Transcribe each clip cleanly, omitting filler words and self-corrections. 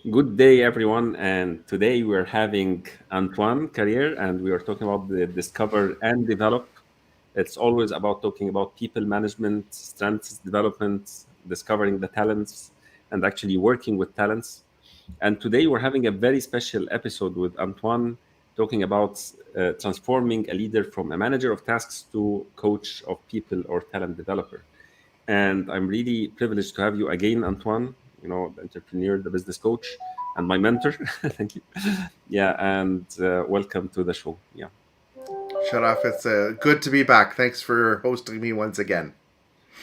Good day, everyone. And today we're having Antoine Carrier, and we are talking about the discover and develop. It's always about talking about people management, strengths development, discovering the talents, and actually working with talents. And today we're having a very special episode with Antoine talking about transforming a leader from a manager of tasks to coach of people or talent developer. And I'm really privileged to have you again, Antoine, the entrepreneur, the business coach, and my mentor. Thank you. Yeah, and welcome to the show. Yeah. Sharaf, it's good to be back. Thanks for hosting me once again.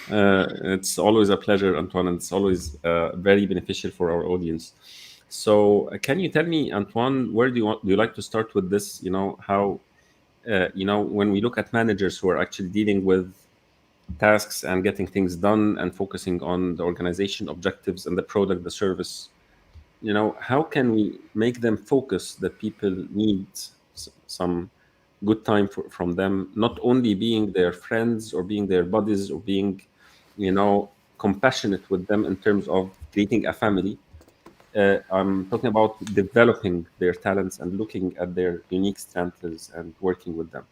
It's always a pleasure, Antoine, and it's always very beneficial for our audience. So, can you tell me, Antoine, where do you like to start with this? How when we look at managers who are actually dealing with tasks and getting things done and focusing on the organization objectives and the product, the service, how can we make them focus that people need some good time from them, not only being their friends or being their buddies or being compassionate with them in terms of creating a family. I'm talking about developing their talents and looking at their unique strengths and working with them.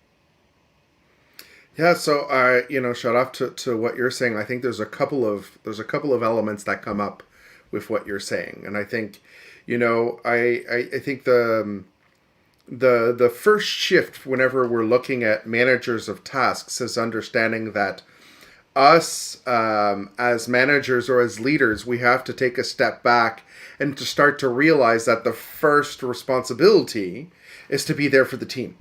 Yeah, so Sharaf, to what you're saying, I think there's a couple of elements that come up with what you're saying, and I think, I think the first shift whenever we're looking at managers of tasks is understanding that us as managers or as leaders, we have to take a step back and to start to realize that the first responsibility is to be there for the team.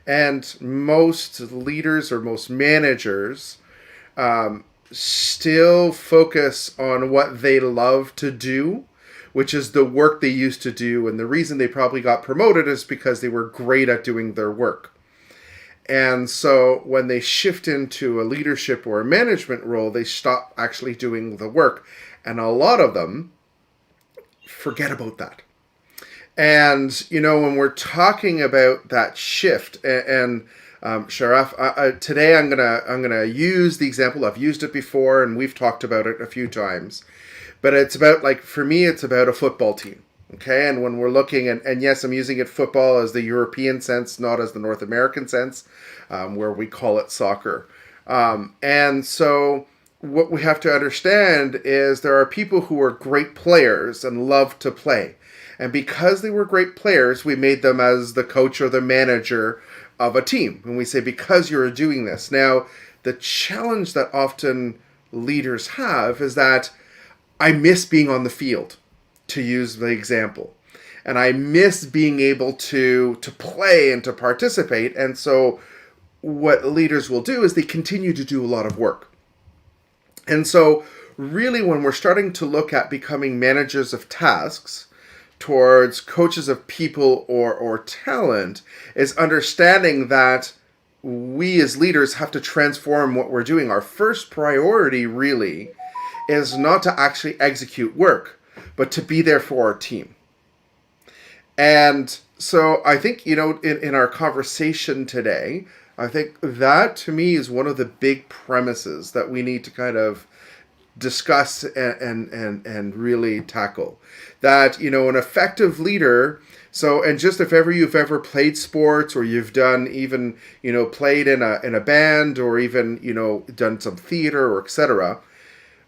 And most leaders or most managers still focus on what they love to do, which is the work they used to do. And the reason they probably got promoted is because they were great at doing their work. And so when they shift into a leadership or a management role, they stop actually doing the work. And a lot of them forget about that. And when we're talking about that shift, Sharaf, today I'm gonna use the example. I've used it before, and we've talked about it a few times. But it's about, like, for me, it's about a football team. Okay, and when we're looking, and yes, I'm using it football as the European sense, not as the North American sense, where we call it soccer. And so what we have to understand is there are people who are great players and love to play. And because they were great players, we made them as the coach or the manager of a team. And we say, because you're doing this. Now, the challenge that often leaders have is that I miss being on the field, to use the example. And I miss being able to play and to participate. And so what leaders will do is they continue to do a lot of work. And so really when we're starting to look at becoming managers of tasks towards coaches of people or talent is understanding that we as leaders have to transform what we're doing. Our first priority really is not to actually execute work, but to be there for our team. And so I think, in our conversation today, I think that to me is one of the big premises that we need to kind of discuss and really tackle. That, an effective leader. So, and just if ever you've ever played sports or you've done even, played in a band or even, done some theater or etc.,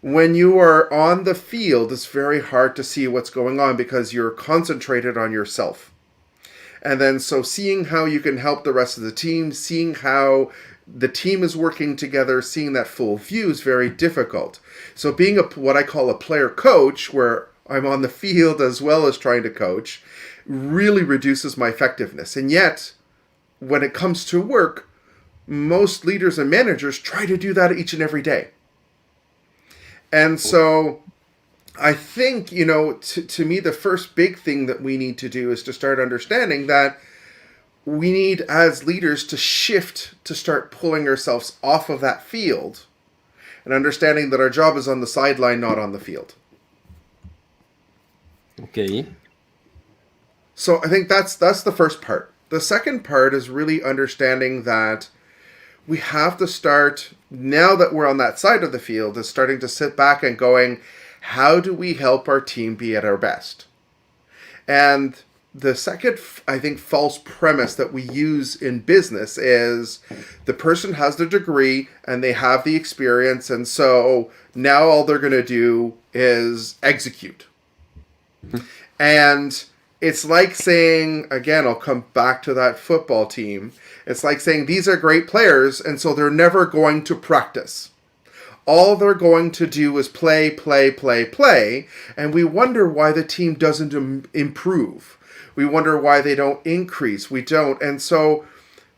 when you are on the field, it's very hard to see what's going on because you're concentrated on yourself. And then, so seeing how you can help the rest of the team, seeing how the team is working together, seeing that full view is very difficult. So being what I call a player coach, where I'm on the field as well as trying to coach, really reduces my effectiveness. And yet, when it comes to work, most leaders and managers try to do that each and every day. And so I think, to me, the first big thing that we need to do is to start understanding that we need, as leaders, to shift to start pulling ourselves off of that field and understanding that our job is on the sideline, not on the field. Okay. So I think that's the first part. The second part is really understanding that we have to start, now that we're on that side of the field, is starting to sit back and going, how do we help our team be at our best? And the second, I think, false premise that we use in business is the person has the degree and they have the experience, and so now all they're going to do is execute. And it's like saying, again, I'll come back to that football team. It's like saying these are great players, and so they're never going to practice. All they're going to do is play, play, play, play, and we wonder why the team doesn't improve. We wonder why they don't increase. We don't. And so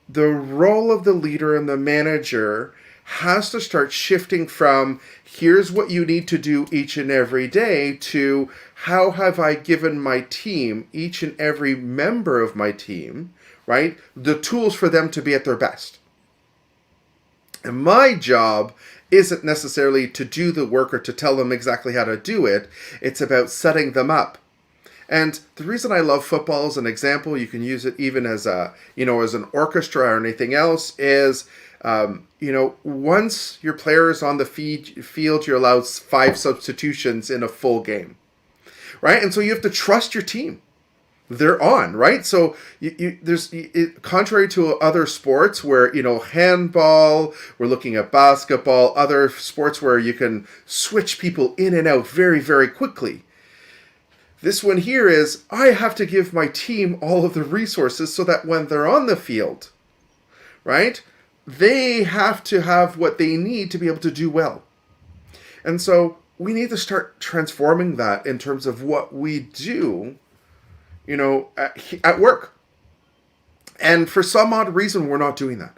the role of the leader and the manager has to start shifting from here's what you need to do each and every day to how have I given my team, each and every member of my team, right, the tools for them to be at their best. And my job isn't necessarily to do the work or to tell them exactly how to do it. It's about setting them up. And the reason I love football as an example, you can use it even as a, as an orchestra or anything else, is, once your player is on the field, you're allowed 5 substitutions in a full game, right? And so you have to trust your team. They're on, right? So contrary to other sports where, handball, we're looking at basketball, other sports where you can switch people in and out very, very quickly. This one here is, I have to give my team all of the resources so that when they're on the field, right, they have to have what they need to be able to do well. And so we need to start transforming that in terms of what we do, at work. And for some odd reason, we're not doing that.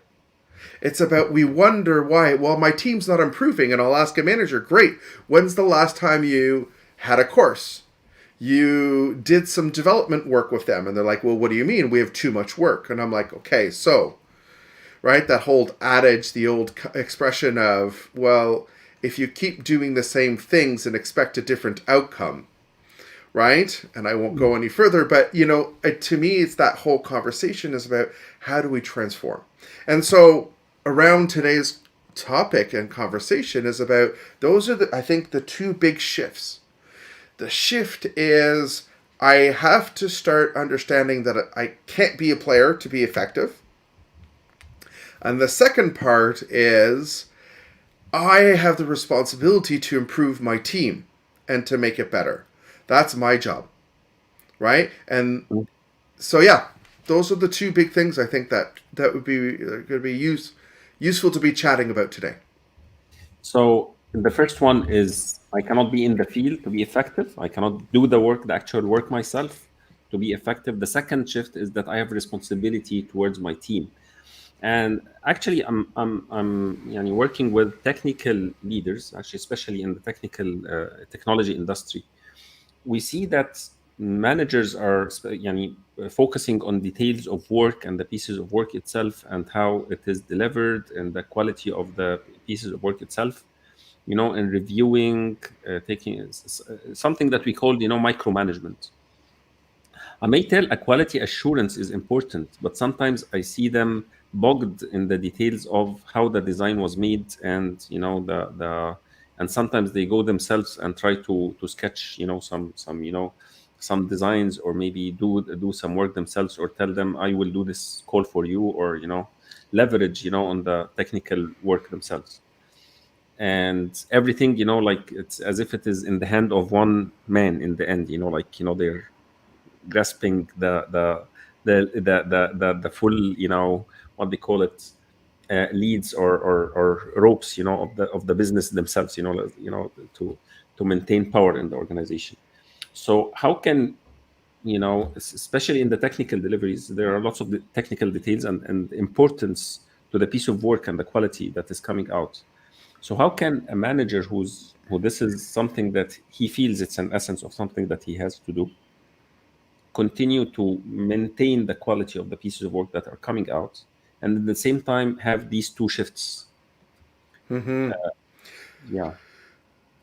It's about, we wonder why. Well, my team's not improving, and I'll ask a manager, great, when's the last time you had a course? You did some development work with them, and they're like, well, what do you mean? We have too much work. And I'm like, okay, so, right, that whole adage, the old expression of, well, if you keep doing the same things and expect a different outcome, right? And I won't go any further, but, to me, it's that whole conversation is about how do we transform? And so around today's topic and conversation is about, those are, I think, the 2 big shifts. The shift is I have to start understanding that I can't be a player to be effective. And the second part is I have the responsibility to improve my team and to make it better. That's my job, right? And so, yeah, those are the 2 big things I think that would be going to be useful to be chatting about today. So the first one is I cannot be in the field to be effective. I cannot do the actual work myself to be effective. The second shift is that I have responsibility towards my team. And actually, I'm working with technical leaders, actually, especially in the technology industry. We see that managers are focusing on details of work and the pieces of work itself and how it is delivered and the quality of the pieces of work itself, and reviewing, taking something that we call, micromanagement. I may tell a quality assurance is important, but sometimes I see them bogged in the details of how the design was made, and and sometimes they go themselves and try to sketch, some designs, or maybe do some work themselves, or tell them I will do this call for you, or leverage on the technical work themselves, and everything, like it's as if it is in the hand of one man in the end, they're grasping the full, what they call it, leads or ropes, of the business themselves, to maintain power in the organization. So how can, especially in the technical deliveries, there are lots of the technical details and importance to the piece of work and the quality that is coming out. So how can a manager who this is something that he feels it's an essence of something that he has to do, continue to maintain the quality of the pieces of work that are coming out, and at the same time have these 2 shifts? Yeah.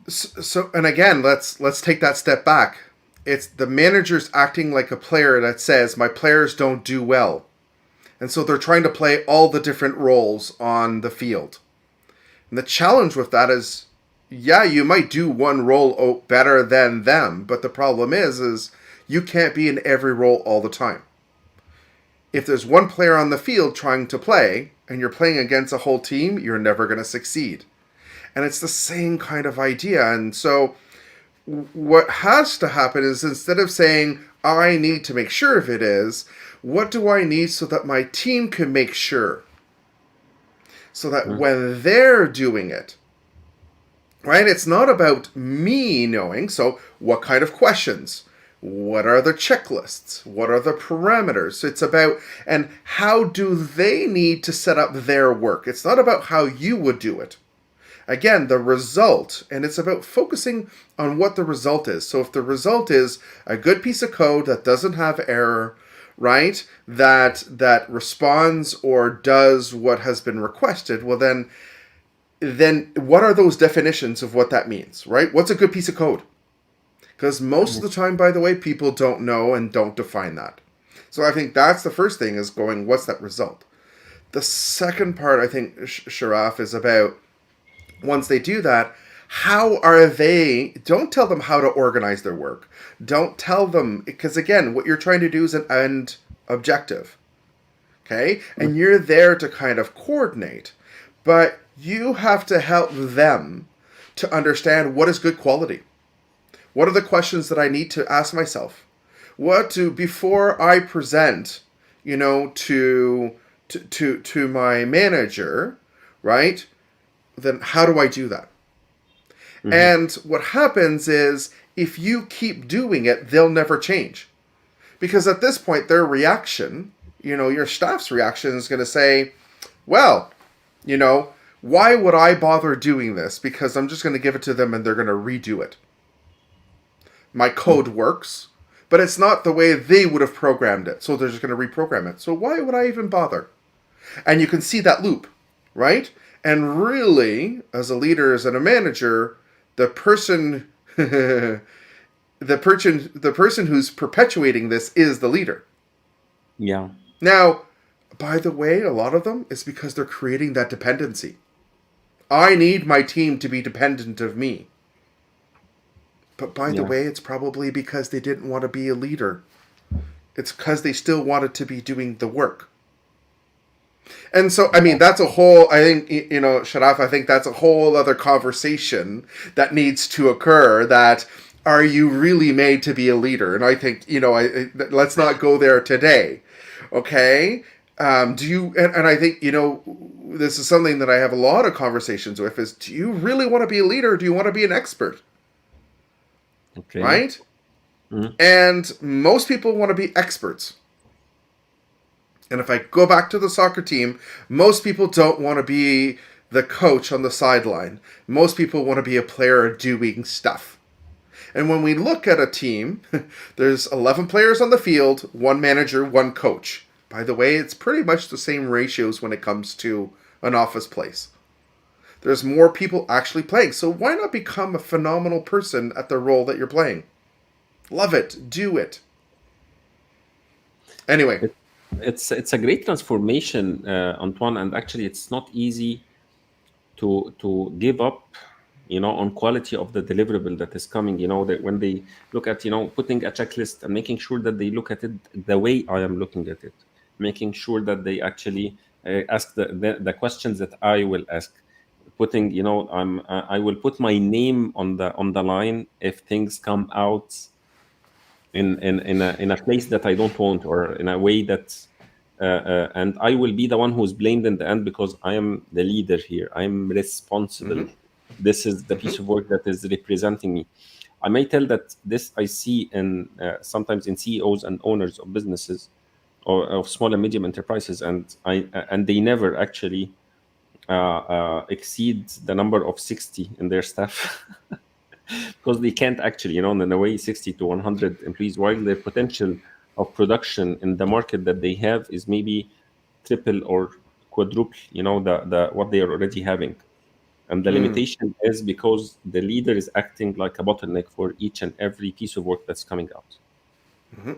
So, and again, let's take that step back. It's the managers acting like a player that says, my players don't do well. And so they're trying to play all the different roles on the field. And the challenge with that is yeah, you might do one role better than them, but the problem is you can't be in every role all the time. If there's one player on the field trying to play and you're playing against a whole team, you're never going to succeed. And it's the same kind of idea. And so what has to happen is, instead of saying I need to make sure if it is, what do I need so that my team can make sure, so that Mm, when they're doing it, right, it's not about me knowing. So what kind of questions, what are the checklists, what are the parameters? It's about, and how do they need to set up their work. It's not about how you would do it. Again, the result, and it's about focusing on what the result is. So if the result is a good piece of code that doesn't have error, right, that responds or does what has been requested, well then what are those definitions of what that means, right? What's a good piece of code? Because most of mm, the time, by the way, people don't know and don't define that. So I think that's the first thing, is going, what's that result? The second part, I think, Sharaf, is about, once they do that, how are they, don't tell them how to organize their work. Don't tell them, because again, what you're trying to do is an end objective. Okay? mm, And you're there to kind of coordinate. But you have to help them to understand what is good quality. What are the questions that I need to ask myself? What to, before I present, to my manager, right? Then how do I do that? mhm. And what happens is, if you keep doing it, they'll never change. Because at this point, their reaction, your staff's reaction is going to say, well, you know, why would I bother doing this? Because I'm just going to give it to them and they're going to redo it. My Mm, code works, but it's not the way they would have programmed it. So they're just going to reprogram it. So why would I even bother? And you can see that loop, right? And really, as a leader, as a manager, the person the person who's perpetuating this is the leader. yeah, Now, by the way, a lot of them is because they're creating that dependency. I need my team to be dependent of me. But by the yeah. way, it's probably because they didn't want to be a leader. It's because they still wanted to be doing the work. And so, I mean, that's a whole, I think, Sharaf, I think that's a whole other conversation that needs to occur. That, are you really made to be a leader? And I think, let's not go there today. Okay? Do you, and I think, this is something that I have a lot of conversations with, is, do you really want to be a leader? Or do you want to be an expert? Okay. Right? Mm, And most people want to be experts. And if I go back to the soccer team, most people don't want to be the coach on the sideline. Most people want to be a player doing stuff. And when we look at a team, there's 11 players on the field, one manager, one coach. By the way, it's pretty much the same ratios when it comes to an office place. There's more people actually playing. So why not become a phenomenal person at the role that you're playing? Love it. Do it. Anyway. it, it's a great transformation, Antoine, and actually, it's not easy to give up, on quality of the deliverable that is coming. That when they look at, putting a checklist and making sure that they look at it the way I am looking at it, making sure that they actually ask the questions that I will ask, putting, I will put my name on the line if things come out in a place that I don't want, or in a way that and I will be the one who's blamed in the end, because I am the leader here. I'm responsible. Mm-hmm. This is the Mm-hmm. piece of work that is representing me. I may tell that this I see in sometimes in CEOs and owners of businesses, or of small and medium enterprises, and they never actually exceed the number of 60 in their staff. Because they can't actually, in a way, 60 to 100 employees, while their potential of production in the market that they have is maybe triple or quadruple, the what they are already having. And the Mm. limitation is because the leader is acting like a bottleneck for each and every piece of work that's coming out. Mm-hmm.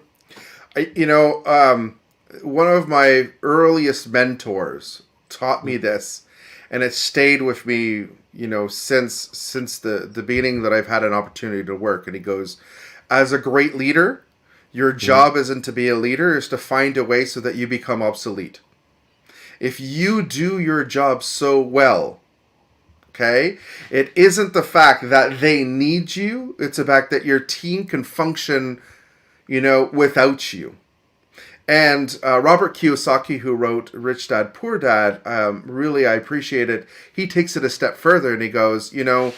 I, you know, um, One of my earliest mentors taught me Mm, this, and it stayed with me, since the beginning that I've had an opportunity to work. And he goes, as a great leader, your Mhm. job isn't to be a leader, is to find a way so that you become obsolete. If you do your job so well, okay, it isn't the fact that they need you, it's the fact that your team can function, without you. And Robert Kiyosaki, who wrote Rich Dad Poor Dad, really, I appreciate it. He takes it a step further and he goes, when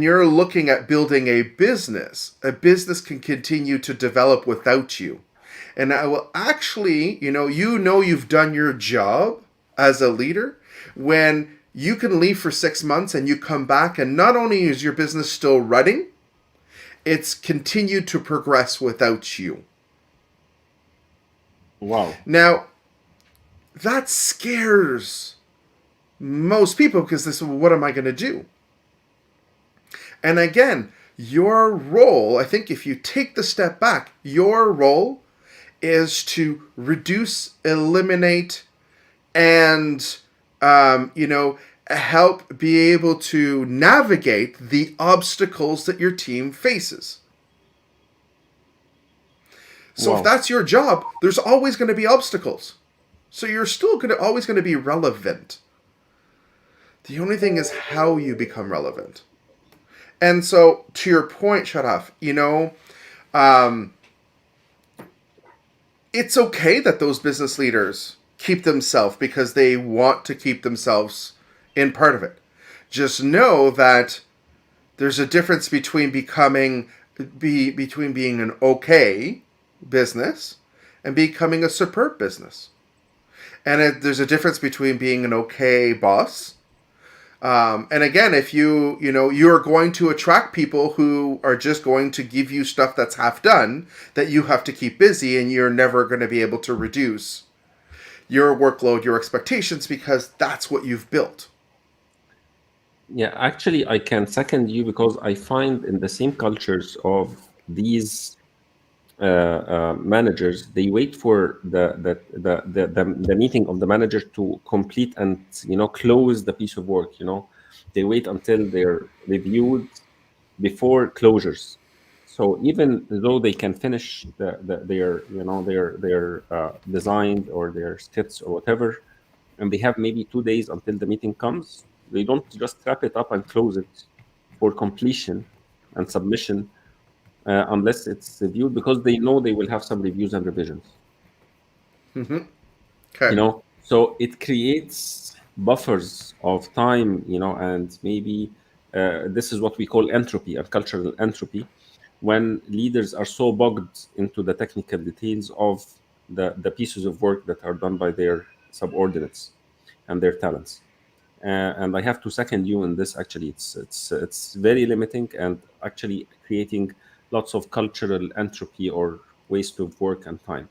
you're looking at building a business can continue to develop without you. And I will actually, you've done your job as a leader when you can leave for 6 months and you come back, and not only is your business still running, it's continued to progress without you. Wow. Now, that scares most people because this is, what am I going to do? And again, your role, I think if you take the step back, your role is to reduce, eliminate, and, help be able to navigate the obstacles that your team faces. So if Wow. that's your job, there's always going to be obstacles. So you're still always going to be relevant. The only thing is how you become relevant. And so, to your point, Sharaf, um, it's okay that those business leaders keep themselves because they want to keep themselves in part of it. Just know that there's a difference between between being an okay business and becoming a superb business. And there's a difference between being an okay boss. And again, if you're going to attract people who are just going to give you stuff that's half done that you have to keep busy, and you're never going to be able to reduce your workload, your expectations, because that's what you've built. Yeah, actually, I can second you because I find in the same cultures of these managers, they wait for the meeting of the manager to complete and close the piece of work. They wait until they're reviewed before closures. So even though they can finish their designed or their skits or whatever, and they have maybe 2 days until the meeting comes, they don't just wrap it up and close it for completion and submission unless it's reviewed, because they know they will have some reviews and revisions. Mm-hmm. Okay. So it creates buffers of time, and maybe this is what we call entropy and cultural entropy, when leaders are so bogged into the technical details of the pieces of work that are done by their subordinates and their talents. And I have to second you in this. Actually, it's very limiting and actually creating lots of cultural entropy or waste of work and time.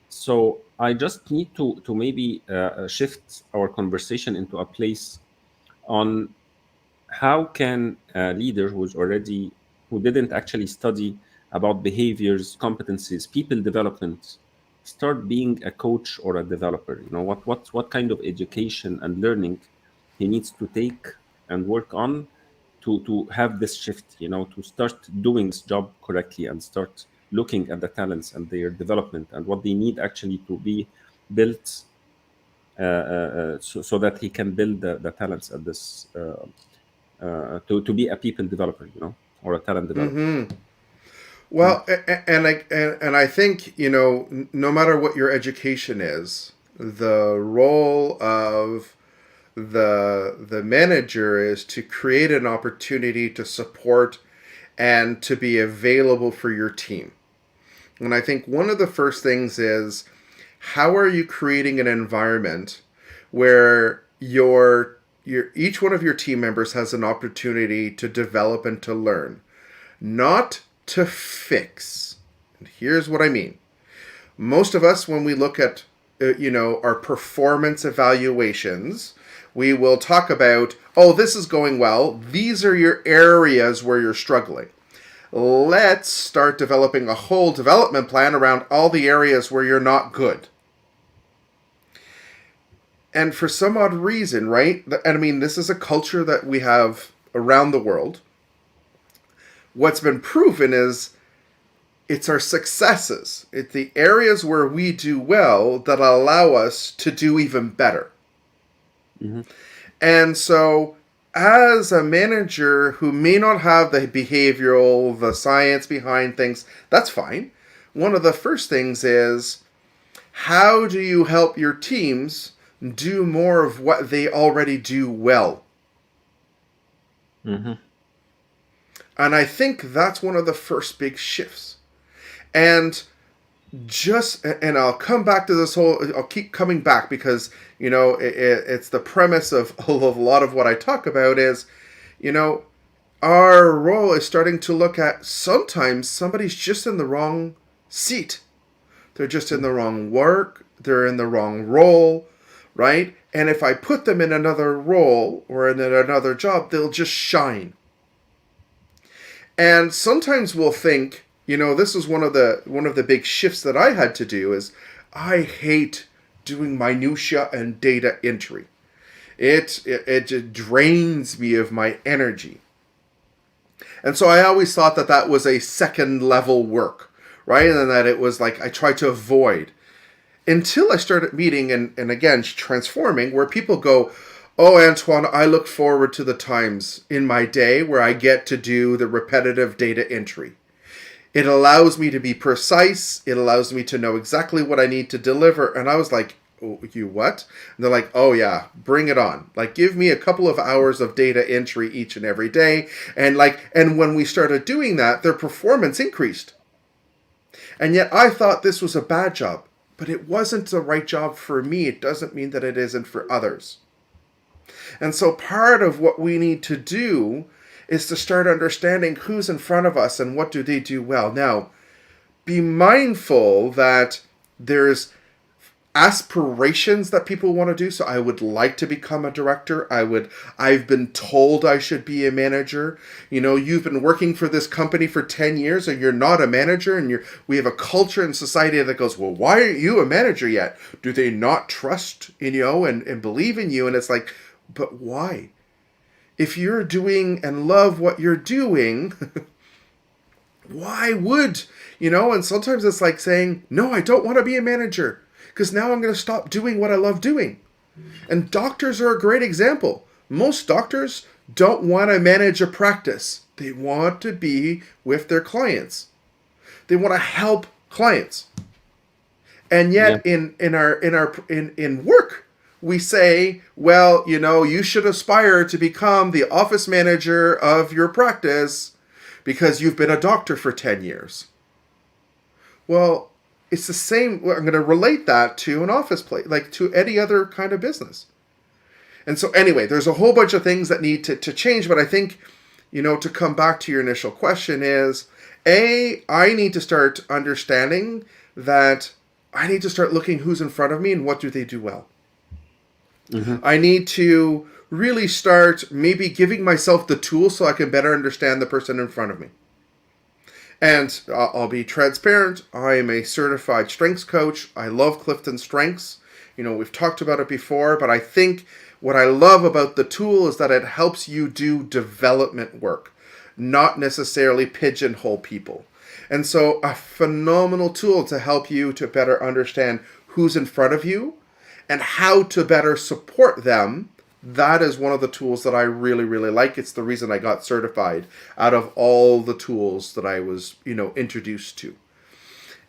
So I just need to maybe shift our conversation into a place on how can a leader who didn't actually study about behaviors, competencies, people development, start being a coach or a developer? What kind of education and learning he needs to take and work on to have this shift, to start doing this job correctly and start looking at the talents and their development and what they need actually to be built, so that he can build the talents at this to be a people developer, or a talent developer. Mm-hmm. Mm. Well, and I think no matter what your education is, the role of the manager is to create an opportunity to support and to be available for your team. And I think one of the first things is, how are you creating an environment where your each one of your team members has an opportunity to develop and to learn, not to fix. And here's what I mean. Most of us, when we look at our performance evaluations, we will talk about, oh, this is going well. These are your areas where you're struggling. Let's start developing a whole development plan around all the areas where you're not good. And for some odd reason, right? And I mean, this is a culture that we have around the world. What's been proven is it's our successes, it's the areas where we do well that allow us to do even better. Mm-hmm. And so, as a manager who may not have the behavioral, the science behind things, that's fine. One of the first things is, how do you help your teams do more of what they already do well? Mm-hmm. And I think that's one of the first big shifts. And I'll come back to this I'll keep coming back because, it's the premise of a lot of what I talk about is, our role is starting to look at sometimes somebody's just in the wrong seat. They're just in the wrong work. They're in the wrong role, right? And if I put them in another role or in another job, they'll just shine. And sometimes we'll think, this is one of the big shifts that I had to do is I hate doing minutia and data entry. It drains me of my energy. And so I always thought that was a second level work, right? And that it was like I tried to avoid until I started meeting and again transforming where people go, oh, Antoine, I look forward to the times in my day where I get to do the repetitive data entry. It allows me to be precise. It allows me to know exactly what I need to deliver. And I was like, oh, you what? And they're like, oh yeah, bring it on. Like, give me a couple of hours of data entry each and every day. And when we started doing that, their performance increased. And yet I thought this was a bad job, but it wasn't the right job for me. It doesn't mean that it isn't for others. And so part of what we need to do is to start understanding who's in front of us and what do they do well. Now, be mindful that there's aspirations that people want to do. So I would like to become a director. I've been told I should be a manager. You've been working for this company for 10 years and you're not a manager, and we have a culture in society that goes, well, why aren't you a manager yet? Do they not trust in you and believe in you? And it's like, but why? If you're doing and love what you're doing, why would, and sometimes it's like saying, no, I don't want to be a manager because now I'm going to stop doing what I love doing. And doctors are a great example. Most doctors don't want to manage a practice. They want to be with their clients. They want to help clients. And yet in work, we say, well, you should aspire to become the office manager of your practice because you've been a doctor for 10 years. Well, it's the same. I'm going to relate that to an office place, like to any other kind of business. And so anyway, there's a whole bunch of things that need to change. But I think, to come back to your initial question is, I need to start understanding that I need to start looking who's in front of me and what do they do well. Mm-hmm. I need to really start maybe giving myself the tools so I can better understand the person in front of me. And I'll be transparent. I am a certified strengths coach. I love Clifton Strengths. We've talked about it before, but I think what I love about the tool is that it helps you do development work, not necessarily pigeonhole people. And so a phenomenal tool to help you to better understand who's in front of you and how to better support them. That is one of the tools that I really, really like. It's the reason I got certified out of all the tools that I was, introduced to.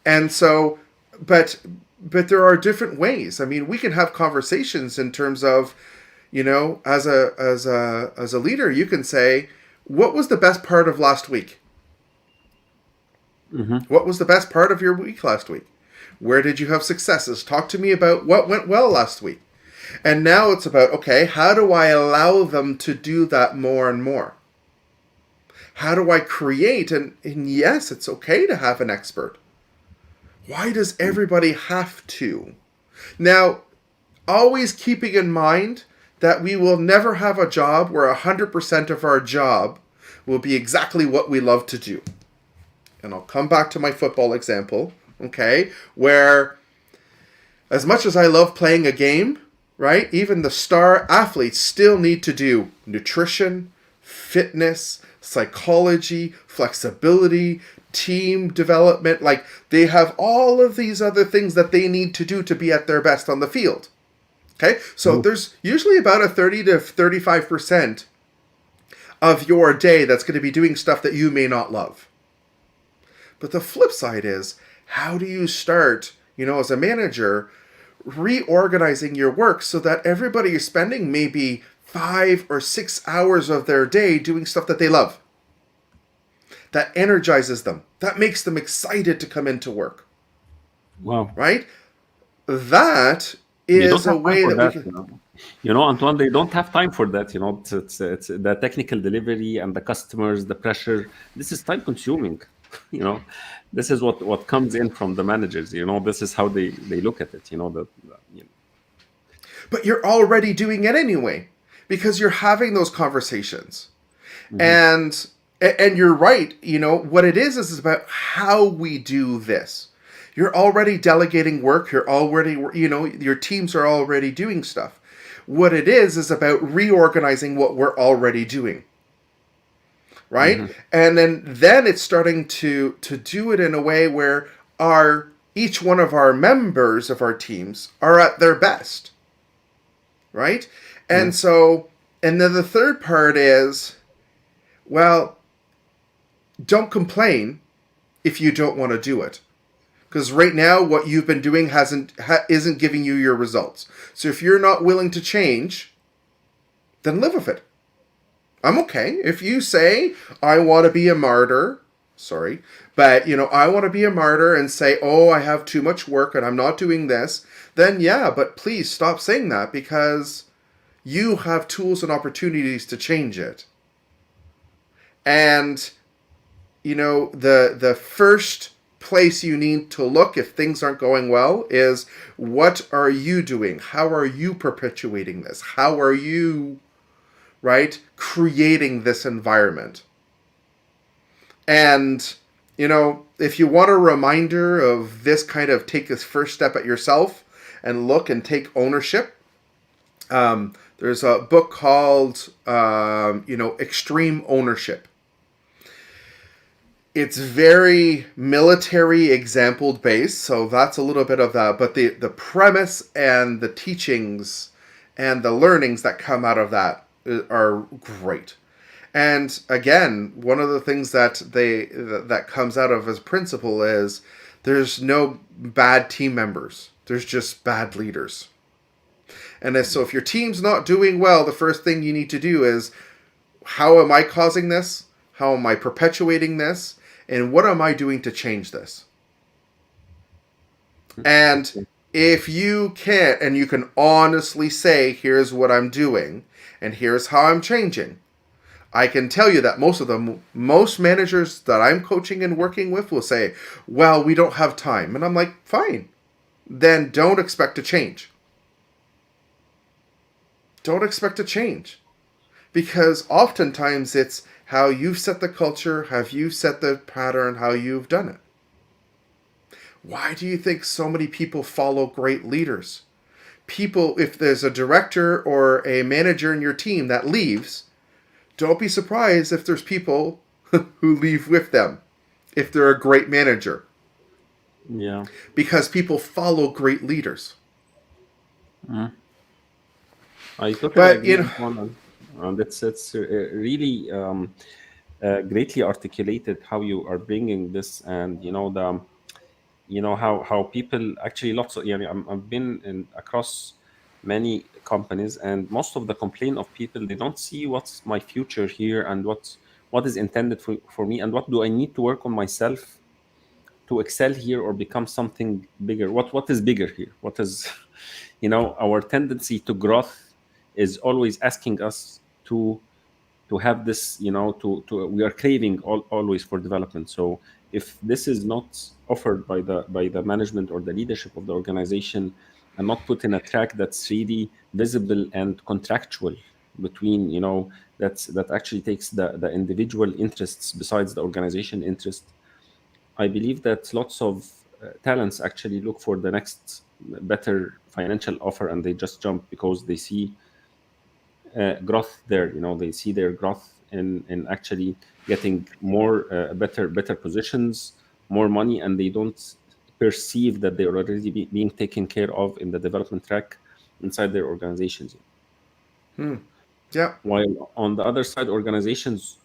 And so, but there are different ways. I mean, we can have conversations in terms of, as a leader, you can say, what was the best part of last week? Mm-hmm. What was the best part of your week last week? Where did you have successes? Talk to me about what went well last week. And now it's about, okay, how do I allow them to do that more and more? How do I create? And yes, it's okay to have an expert. Why does everybody have to? Now, always keeping in mind that we will never have a job where 100% of our job will be exactly what we love to do. And I'll come back to my football example, okay, where as much as I love playing a game, right? Even the star athletes still need to do nutrition, fitness, psychology, flexibility, team development. Like they have all of these other things that they need to do to be at their best on the field. Okay, so Mhm. there's usually about a 30 to 35% of your day that's going to be doing stuff that you may not love. But the flip side is, how do you start, as a manager, reorganizing your work so that everybody is spending maybe 5 or 6 hours of their day doing stuff that they love, that energizes them, that makes them excited to come into work, Wow. right? That They don't is a have time way for that we that, can. you know. You know, Antoine, they don't have time for that. You know, it's the technical delivery and the customers, the pressure. This is time consuming. You know, this is what comes in from the managers. You know, this is how they look at it. You know that. You But you're already doing it anyway because you're having those conversations. know. And you're right, what it is about how we do this. You're already delegating work, you're already, your teams are already doing stuff. What it is about reorganizing what we're already doing, right? Hmm. And then it's starting to do it in a way where our each one of our members of our teams are at their best, right? Yeah. And so, and then the third part is, well, don't complain if you don't want to do it, because right now what you've been doing isn't giving you your results. So if you're not willing to change, then live with it. I'm okay if you say I want to be a martyr. Sorry, but I want to be a martyr and say, oh, I have too much work and I'm not doing this. Then yeah, but please stop saying that, because you have tools and opportunities to change it. And the first place you need to look if things aren't going well is, what are you doing? How are you perpetuating this? How are you, right, creating this environment? And if you want a reminder of this, kind of take this first step at yourself and look and take ownership. There's a book called Extreme Ownership. It's very military example based, so that's a little bit of that. But the premise and the teachings and the learnings that come out of that are great. And again, one of the things that comes out of as principle is, there's no bad team members. There's just bad leaders. And if your team's not doing well, the first thing you need to do is, how am I causing this? How am I perpetuating this? And what am I doing to change this? And if you can't, and you can honestly say, here's what I'm doing, and here's how I'm changing, I can tell you that most managers that I'm coaching and working with will say, well, we don't have time. And I'm like, fine. Then don't expect to change. Don't expect to change. Because oftentimes it's how you've set the culture, how you've set the pattern, how you've done it. Why do you think so many people follow great leaders? People, if there's a director or a manager in your team that leaves, don't be surprised if there's people who leave with them if they're a great manager, Yeah. because people follow great leaders. Mhm. I totally But agree, Antoine, and it's really greatly articulated how you are bringing this, and how people actually lots of, I've been in across many companies, and most of the complaint of people, they don't see what's my future here, and what is intended for me, and what do I need to work on myself to excel here or become something bigger. What is bigger here? What is our tendency to growth is always asking us to have this, to we are craving always for development. So if this is not offered by the management or the leadership of the organization, and not put in a track that's really visible and contractual between, that actually takes the individual interests besides the organization interest, I believe that lots of talents actually look for the next better financial offer and they just jump because they see growth there. They see their growth in actually getting more better positions, more money, and they don't perceive that they're already being taken care of in the development track inside their organizations. Yeah. While on the other side, organizations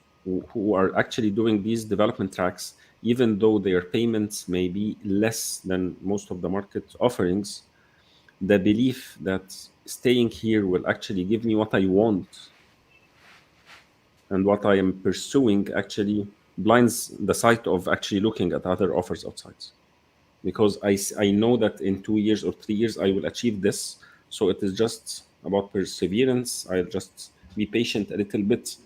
who are actually doing these development tracks, even though their payments may be less than most of the market offerings, the belief that staying here will actually give me what I want and what I am pursuing actually blinds the sight of actually looking at other offers outside. Because I know that in 2 years or 3 years I will achieve this. So it is just about perseverance. I'll just be patient a little bit.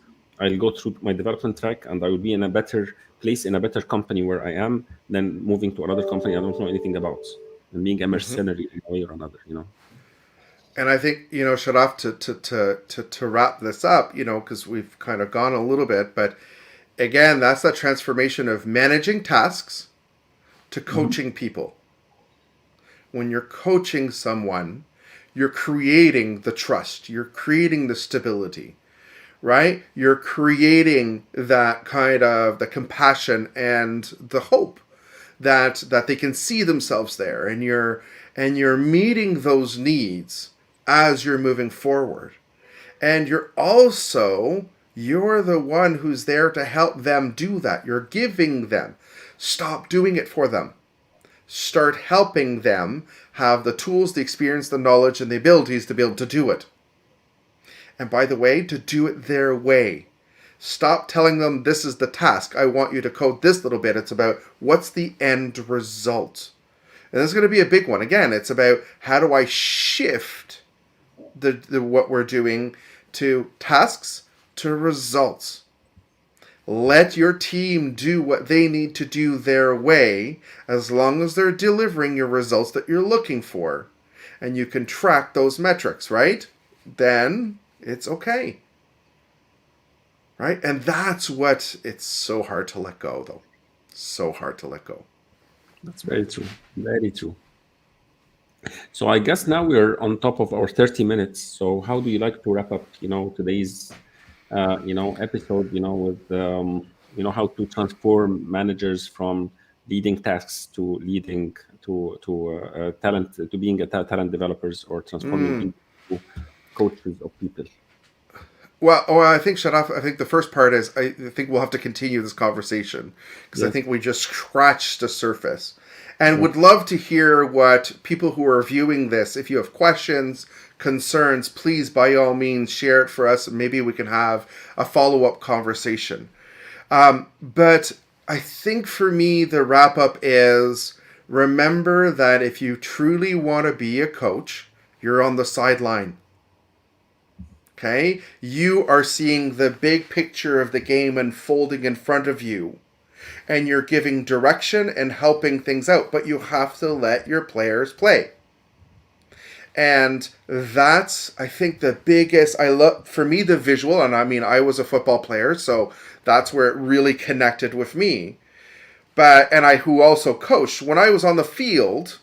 I'll go through my development track and I will be in a better place, in a better company where I am, than moving to another company I don't know anything about and being a mercenary in a way or another. And I think, Sharaf, to wrap this up, because we've kind of gone a little bit, but again, that's that transformation of managing tasks to Mhm. coaching people. When you're coaching someone, you're creating the trust, you're creating the stability, right? You're creating that kind of the compassion and the hope that they can see themselves there, and you're meeting those needs as you're moving forward. And you're the one who's there to help them do that. You're giving them. Stop doing it for them. Start helping them have the tools, the experience, the knowledge, and the abilities to be able to do it. And by the way, to do it their way. Stop telling them this is the task. I want you to code this little bit. It's about what's the end result. And this is going to be a big one. Again, it's about how do I shift the what we're doing to tasks to results. Let your team do what they need to do their way, as long as they're delivering your results that you're looking for. And you can track those metrics, right? Then it's okay. Right? And that's what it's so hard to let go, though. So hard to let go. That's very true. Very true. So I guess now we're on top of our 30 minutes. So how do you like to wrap up, today's, episode, with, how to transform managers from leading tasks to leading to talent, to being a talent developers, or transforming people to coaches of people. Well, I think Sharaf. I think the first part is I think we'll have to continue this conversation because I Yes. think we just scratched the surface, and Yes. would love to hear what people who are viewing this. If you have questions, concerns, please by all means share it for us, and maybe we can have a follow up conversation. But I think for me, the wrap up is remember that if you truly want to be a coach, you're on the sideline. Okay? You are seeing the big picture of the game unfolding in front of you. And you're giving direction and helping things out. But you have to let your players play. And that's, I think, the biggest. I love, for me, the visual. And I mean, I was a football player, so that's where it really connected with me. And I, who also coached, when I was on the field,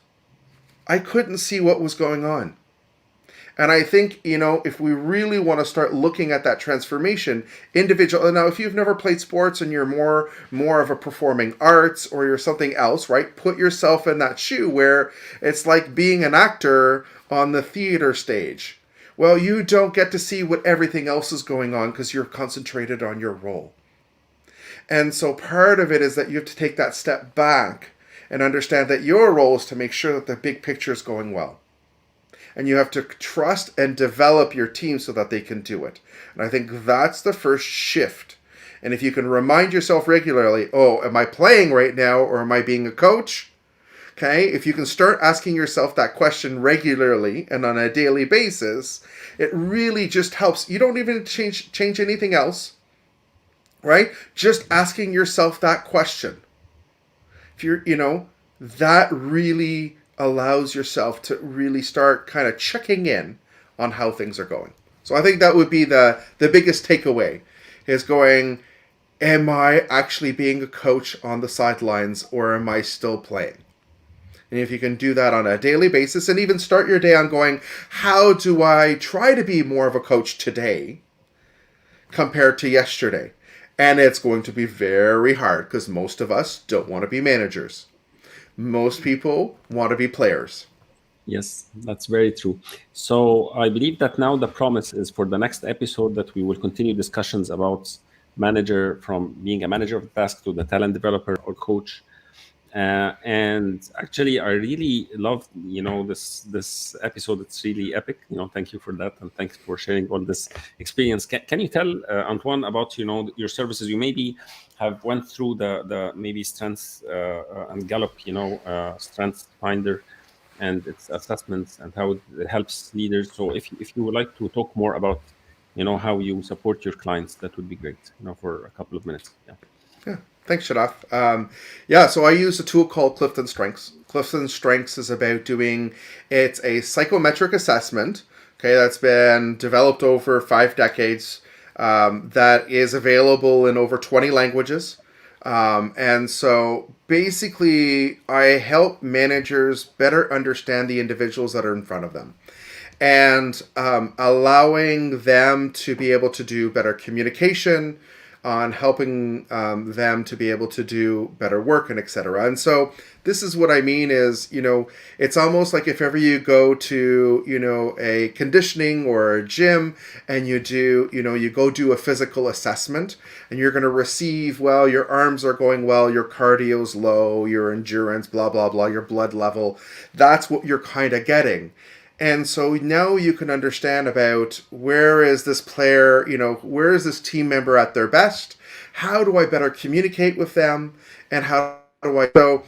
I couldn't see what was going on. And I think, if we really want to start looking at that transformation, individual. Now, if you've never played sports and you're more of a performing arts or you're something else, right? Put yourself in that shoe where it's like being an actor on the theater stage. Well, you don't get to see what everything else is going on because you're concentrated on your role. And so part of it is that you have to take that step back and understand that your role is to make sure that the big picture is going well. And you have to trust and develop your team so that they can do it. And I think that's the first shift. And if you can remind yourself regularly, oh, am I playing right now or am I being a coach? Okay, if you can start asking yourself that question regularly and on a daily basis, it really just helps. You don't even change anything else, right? Just asking yourself that question. If that really allows yourself to really start kind of checking in on how things are going. So I think that would be the biggest takeaway is going, am I actually being a coach on the sidelines or am I still playing? And if you can do that on a daily basis and even start your day on going, how do I try to be more of a coach today compared to yesterday? And it's going to be very hard because most of us don't want to be managers. Most people want to be players. Yes, that's very true. So I believe that now the promise is for the next episode that we will continue discussions about manager, from being a manager of the task to the talent developer or coach. And actually, I really loved, this episode. It's really epic. Thank you for that, and thanks for sharing all this experience. Can you tell Antoine about your services? You maybe have went through the maybe strengths and Gallup, strengths finder and its assessments and how it helps leaders. So if you would like to talk more about how you support your clients, that would be great. For a couple of minutes. Yeah. Yeah, thanks, Shadaf. Yeah, so I use a tool called Clifton Strengths. Clifton Strengths is about doing, it's a psychometric assessment, okay, that's been developed over 5 decades, that is available in over 20 languages. And so basically, I help managers better understand the individuals that are in front of them and allowing them to be able to do better communication, on helping them to be able to do better work and etc. And so this is what I mean is, it's almost like if ever you go to, a conditioning or a gym and you do, you go do a physical assessment and you're going to receive, well, your arms are going well, your cardio's low, your endurance, blah, blah, blah, your blood level. That's what you're kind of getting. And so now you can understand about where is this player, where is this team member at their best? How do I better communicate with them? And how do I? So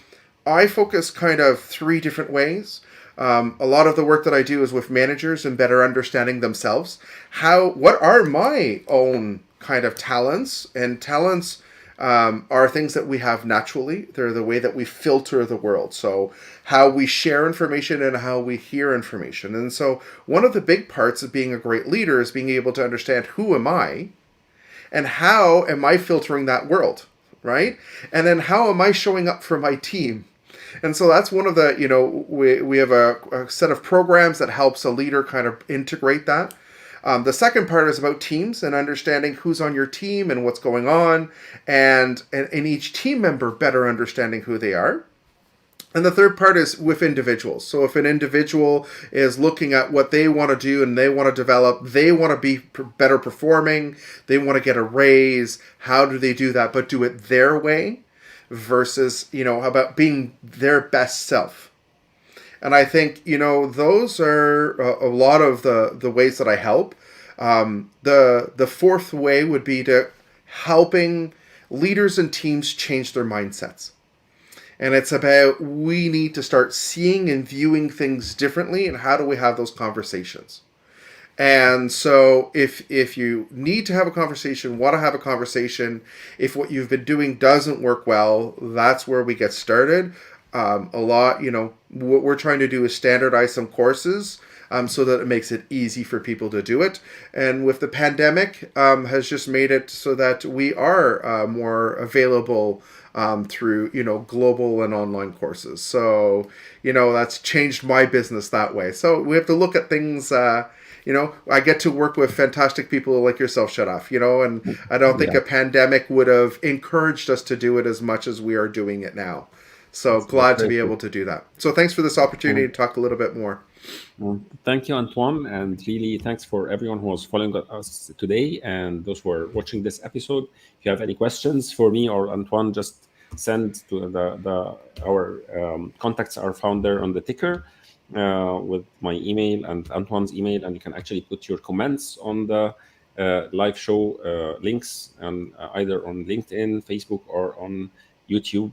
I focus kind of 3 different ways. A lot of the work that I do is with managers and better understanding themselves. What are my own kind of talents? And talents are things that we have naturally. They're the way that we filter the world. So how we share information and how we hear information. And so one of the big parts of being a great leader is being able to understand who am I and how am I filtering that world, right? And then how am I showing up for my team? And so that's one of the, we have a set of programs that helps a leader kind of integrate that. The second part is about teams and understanding who's on your team and what's going on, and each team member better understanding who they are. And the third part is with individuals. So if an individual is looking at what they want to do and they want to develop, they want to be better performing, they want to get a raise, how do they do that? But do it their way versus, about being their best self. And I think, those are a lot of the ways that I help. The fourth way would be to helping leaders and teams change their mindsets. And it's about we need to start seeing and viewing things differently, and how do we have those conversations? And so if you need to have a conversation, want to have a conversation, if what you've been doing doesn't work well, that's where we get started. A lot, what we're trying to do is standardize some courses so that it makes it easy for people to do it. And with the pandemic, has just made it so that we are more available through, global and online courses. So, that's changed my business that way. So we have to look at things, I get to work with fantastic people like yourself, Shadaf, and I don't think Yeah, a pandemic would have encouraged us to do it as much as we are doing it now. So that's glad to very be true. able to do that. So thanks for this opportunity to talk a little bit more. Thank you, Antoine, and really thanks for everyone who was following us today and those who are watching this episode. If you have any questions for me or Antoine, just send to the our contacts are found there on the ticker with my email and Antoine's email, and you can actually put your comments on the live show links and either on LinkedIn, Facebook, or on YouTube.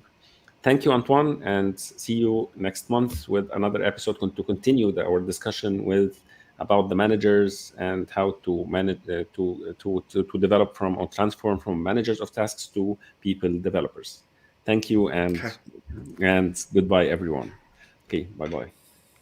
Thank you, Antoine, and see you next month with another episode to continue our discussion with about the managers and how to manage to develop from or transform from managers of tasks to people developers. Thank you Okay. and goodbye, everyone. Okay, bye bye.